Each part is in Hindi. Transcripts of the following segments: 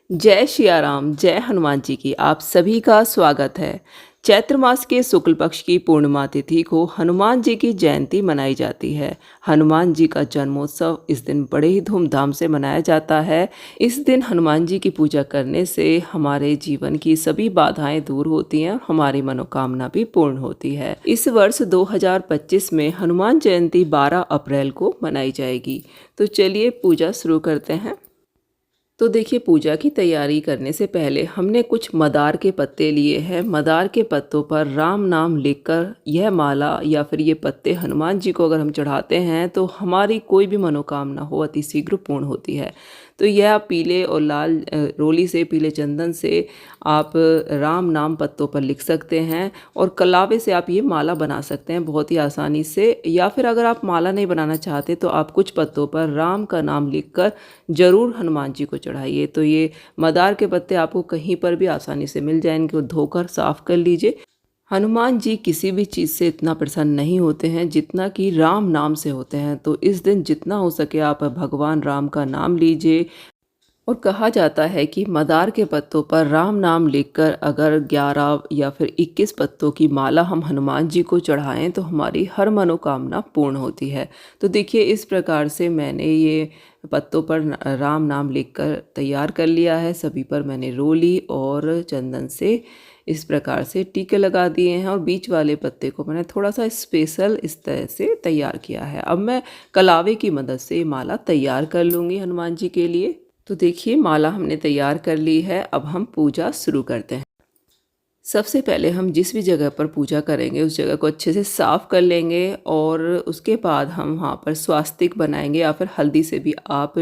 जय सिया राम, जय हनुमान जी की आप सभी का स्वागत है। चैत्र मास के शुक्ल पक्ष की पूर्णिमा तिथि को हनुमान जी की जयंती मनाई जाती है। हनुमान जी का जन्मोत्सव इस दिन बड़े ही धूमधाम से मनाया जाता है। इस दिन हनुमान जी की पूजा करने से हमारे जीवन की सभी बाधाएं दूर होती हैं और हमारी मनोकामना भी पूर्ण होती है। इस वर्ष 2025 में हनुमान जयंती 12 अप्रैल को मनाई जाएगी। तो चलिए पूजा शुरू करते हैं। तो देखिए, पूजा की तैयारी करने से पहले हमने कुछ मदार के पत्ते लिए हैं। मदार के पत्तों पर राम नाम लिखकर यह माला या फिर ये पत्ते हनुमान जी को अगर हम चढ़ाते हैं तो हमारी कोई भी मनोकामना हो अति शीघ्र पूर्ण होती है। तो यह पीले और लाल रोली से, पीले चंदन से आप राम नाम पत्तों पर लिख सकते हैं और कलावे से आप ये माला बना सकते हैं बहुत ही आसानी से। या फिर अगर आप माला नहीं बनाना चाहते तो आप कुछ पत्तों पर राम का नाम लिखकर ज़रूर हनुमान जी को चढ़ाइए। तो ये मदार के पत्ते आपको कहीं पर भी आसानी से मिल जाएंगे, इनको धोकर साफ कर लीजिए। हनुमान जी किसी भी चीज़ से इतना प्रसन्न नहीं होते हैं जितना कि राम नाम से होते हैं। तो इस दिन जितना हो सके आप भगवान राम का नाम लीजिए। और कहा जाता है कि मदार के पत्तों पर राम नाम लिखकर अगर 11 या फिर 21 पत्तों की माला हम हनुमान जी को चढ़ाएं तो हमारी हर मनोकामना पूर्ण होती है। तो देखिए, इस प्रकार से मैंने ये पत्तों पर राम नाम लिखकर तैयार कर लिया है। सभी पर मैंने रोली और चंदन से इस प्रकार से टीके लगा दिए हैं और बीच वाले पत्ते को मैंने थोड़ा सा स्पेशल इस तरह से तैयार किया है। अब मैं कलावे की मदद से माला तैयार कर लूँगी हनुमान जी के लिए। तो देखिए, माला हमने तैयार कर ली है। अब हम पूजा शुरू करते हैं। सबसे पहले हम जिस भी जगह पर पूजा करेंगे उस जगह को अच्छे से साफ़ कर लेंगे और उसके बाद हम वहाँ पर स्वास्तिक बनाएंगे या फिर हल्दी से भी आप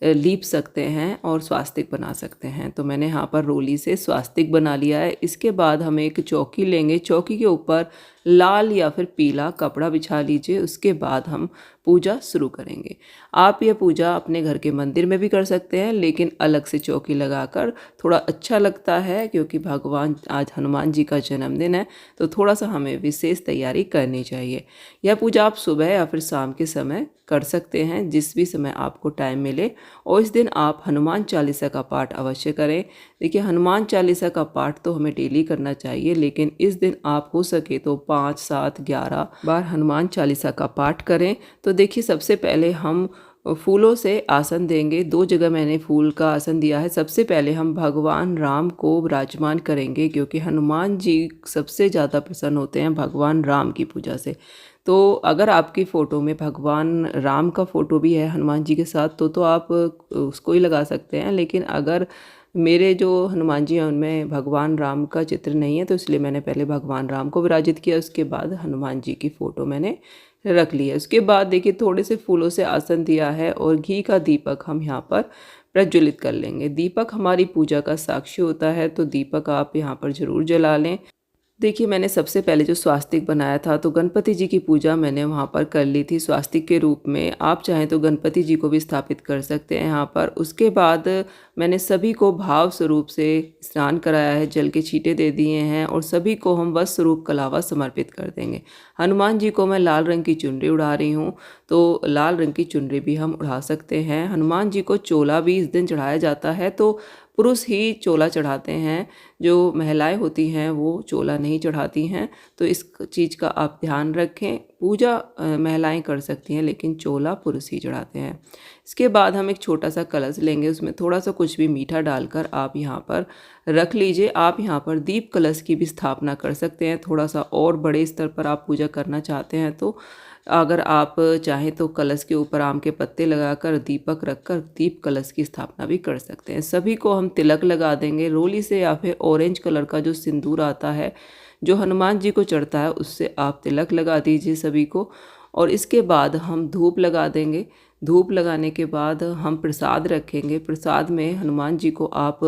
लीप सकते हैं और स्वास्तिक बना सकते हैं। तो मैंने यहाँ पर रोली से स्वास्तिक बना लिया है। इसके बाद हम एक चौकी लेंगे, चौकी के ऊपर लाल या फिर पीला कपड़ा बिछा लीजिए। उसके बाद हम पूजा शुरू करेंगे। आप यह पूजा अपने घर के मंदिर में भी कर सकते हैं, लेकिन अलग से चौकी लगाकर थोड़ा अच्छा लगता है, क्योंकि भगवान आज हनुमान जी का जन्मदिन है तो थोड़ा सा हमें विशेष तैयारी करनी चाहिए। यह पूजा आप सुबह या फिर शाम के समय कर सकते हैं, जिस भी समय आपको टाइम मिले। और इस दिन आप हनुमान चालीसा का पाठ अवश्य करें। देखिए, हनुमान चालीसा का पाठ तो हमें डेली करना चाहिए, लेकिन इस दिन आप हो सके तो 5, 7, 11 बार हनुमान चालीसा का पाठ करें। तो देखिए, सबसे पहले हम फूलों से आसन देंगे। 2 जगह मैंने फूल का आसन दिया है। सबसे पहले हम भगवान राम को विराजमान करेंगे, क्योंकि हनुमान जी सबसे ज़्यादा प्रसन्न होते हैं भगवान राम की पूजा से। तो अगर आपकी फ़ोटो में भगवान राम का फ़ोटो भी है हनुमान जी के साथ तो आप उसको ही लगा सकते हैं। लेकिन अगर मेरे जो हनुमान जी हैं उनमें भगवान राम का चित्र नहीं है, तो इसलिए मैंने पहले भगवान राम को विराजित किया, उसके बाद हनुमान जी की फ़ोटो मैंने रख ली है। उसके बाद देखिए, थोड़े से फूलों से आसन दिया है और घी का दीपक हम यहाँ पर प्रज्वलित कर लेंगे। दीपक हमारी पूजा का साक्षी होता है, तो दीपक आप यहाँ पर ज़रूर जला लें। देखिए, मैंने सबसे पहले जो स्वास्तिक बनाया था तो गणपति जी की पूजा मैंने वहाँ पर कर ली थी स्वास्तिक के रूप में। आप चाहें तो गणपति जी को भी स्थापित कर सकते हैं यहाँ पर। उसके बाद मैंने सभी को भाव स्वरूप से स्नान कराया है, जल के छींटे दे दिए हैं और सभी को हम वस्त्र स्वरूप कलावा समर्पित कर देंगे। हनुमान जी को मैं लाल रंग की चुनरी उड़ा रही हूँ, तो लाल रंग की चुनरी भी हम उड़ा सकते हैं। हनुमान जी को चोला भी इस दिन चढ़ाया जाता है, तो पुरुष ही चोला चढ़ाते हैं, जो महिलाएं होती हैं वो चोला नहीं चढ़ाती हैं। तो इस चीज़ का आप ध्यान रखें। पूजा महिलाएं कर सकती हैं, लेकिन चोला पुरुष ही चढ़ाते हैं। इसके बाद हम एक छोटा सा कलश लेंगे, उसमें थोड़ा सा कुछ भी मीठा डालकर आप यहाँ पर रख लीजिए। आप यहाँ पर दीप कलश की भी स्थापना कर सकते हैं। थोड़ा सा और बड़े स्तर पर आप पूजा करना चाहते हैं तो अगर आप चाहें तो कलश के ऊपर आम के पत्ते लगाकर दीपक रखकर दीप कलश की स्थापना भी कर सकते हैं। सभी को हम तिलक लगा देंगे रोली से, या फिर ऑरेंज कलर का जो सिंदूर आता है जो हनुमान जी को चढ़ता है उससे आप तिलक लगा दीजिए सभी को। और इसके बाद हम धूप लगा देंगे। धूप लगाने के बाद हम प्रसाद रखेंगे। प्रसाद में हनुमान जी को आप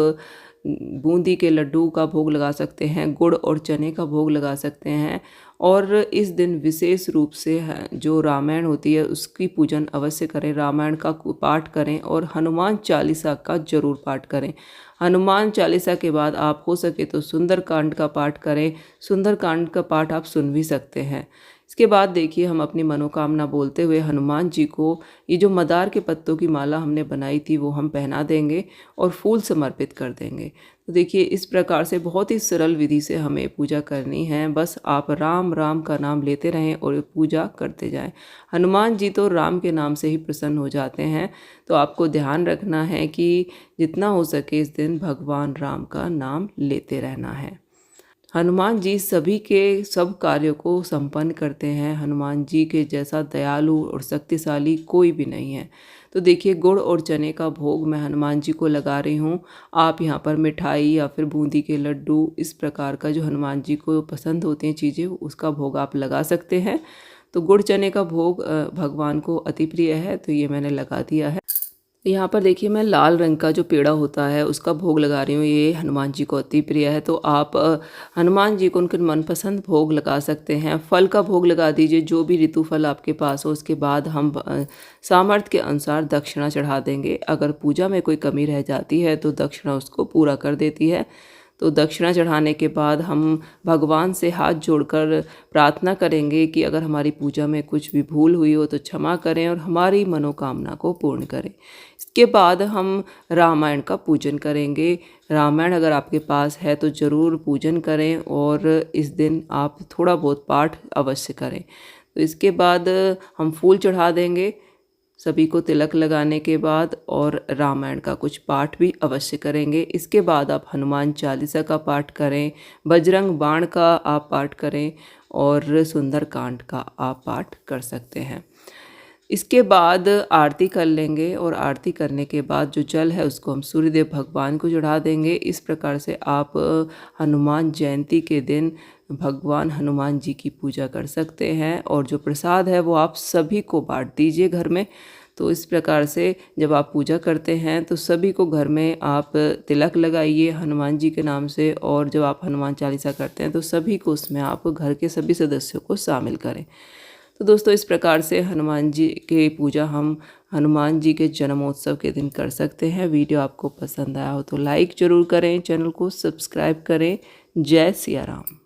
बूंदी के लड्डू का भोग लगा सकते हैं, गुड़ और चने का भोग लगा सकते हैं। और इस दिन विशेष रूप से जो रामायण होती है उसकी पूजन अवश्य करें, रामायण का पाठ करें और हनुमान चालीसा का जरूर पाठ करें। हनुमान चालीसा के बाद आप हो सके तो सुंदरकांड का पाठ करें। सुंदरकांड का पाठ आप सुन भी सकते हैं। इसके बाद देखिए हम अपनी मनोकामना बोलते हुए हनुमान जी को ये जो मदार के पत्तों की माला हमने बनाई थी वो हम पहना देंगे और फूल समर्पित कर देंगे। तो देखिए इस प्रकार से बहुत ही सरल विधि से हमें पूजा करनी है। बस आप राम राम का नाम लेते रहें और पूजा करते जाएं। हनुमान जी तो राम के नाम से ही प्रसन्न हो जाते हैं। तो आपको ध्यान रखना है कि जितना हो सके इस दिन भगवान राम का नाम लेते रहना है। हनुमान जी सभी के सब कार्यों को संपन्न करते हैं। हनुमान जी के जैसा दयालु और शक्तिशाली कोई भी नहीं है। तो देखिए गुड़ और चने का भोग मैं हनुमान जी को लगा रही हूँ। आप यहाँ पर मिठाई या फिर बूंदी के लड्डू इस प्रकार का जो हनुमान जी को पसंद होती हैं चीज़ें उसका भोग आप लगा सकते हैं। तो गुड़ चने का भोग भगवान को अति प्रिय है, तो ये मैंने लगा दिया है। यहाँ पर देखिए मैं लाल रंग का जो पेड़ा होता है उसका भोग लगा रही हूँ। ये हनुमान जी को अति प्रिय है, तो आप हनुमान जी को उनके मनपसंद भोग लगा सकते हैं। फल का भोग लगा दीजिए, जो भी ऋतु फल आपके पास हो। उसके बाद हम सामर्थ्य के अनुसार दक्षिणा चढ़ा देंगे। अगर पूजा में कोई कमी रह जाती है तो दक्षिणा उसको पूरा कर देती है। तो दक्षिणा चढ़ाने के बाद हम भगवान से हाथ जोड़कर प्रार्थना करेंगे कि अगर हमारी पूजा में कुछ भी भूल हुई हो तो क्षमा करें और हमारी मनोकामना को पूर्ण करें। इसके बाद हम रामायण का पूजन करेंगे। रामायण अगर आपके पास है तो ज़रूर पूजन करें और इस दिन आप थोड़ा बहुत पाठ अवश्य करें। तो इसके बाद हम फूल चढ़ा देंगे सभी को तिलक लगाने के बाद, और रामायण का कुछ पाठ भी अवश्य करेंगे। इसके बाद आप हनुमान चालीसा का पाठ करें, बजरंग बाण का आप पाठ करें और सुंदरकांड का आप पाठ कर सकते हैं। इसके बाद आरती कर लेंगे और आरती करने के बाद जो जल है उसको हम सूर्यदेव भगवान को चढ़ा देंगे। इस प्रकार से आप हनुमान जयंती के दिन भगवान हनुमान जी की पूजा कर सकते हैं और जो प्रसाद है वो आप सभी को बांट दीजिए घर में। तो इस प्रकार से जब आप पूजा करते हैं तो सभी को घर में आप तिलक लगाइए हनुमान जी के नाम से, और जब आप हनुमान चालीसा करते हैं तो सभी को उसमें आप घर के सभी सदस्यों को शामिल करें। तो दोस्तों इस प्रकार से हनुमान जी की पूजा हम हनुमान जी के जन्मोत्सव के दिन कर सकते हैं। वीडियो आपको पसंद आया हो तो लाइक ज़रूर करें, चैनल को सब्सक्राइब करें। जय सिया राम।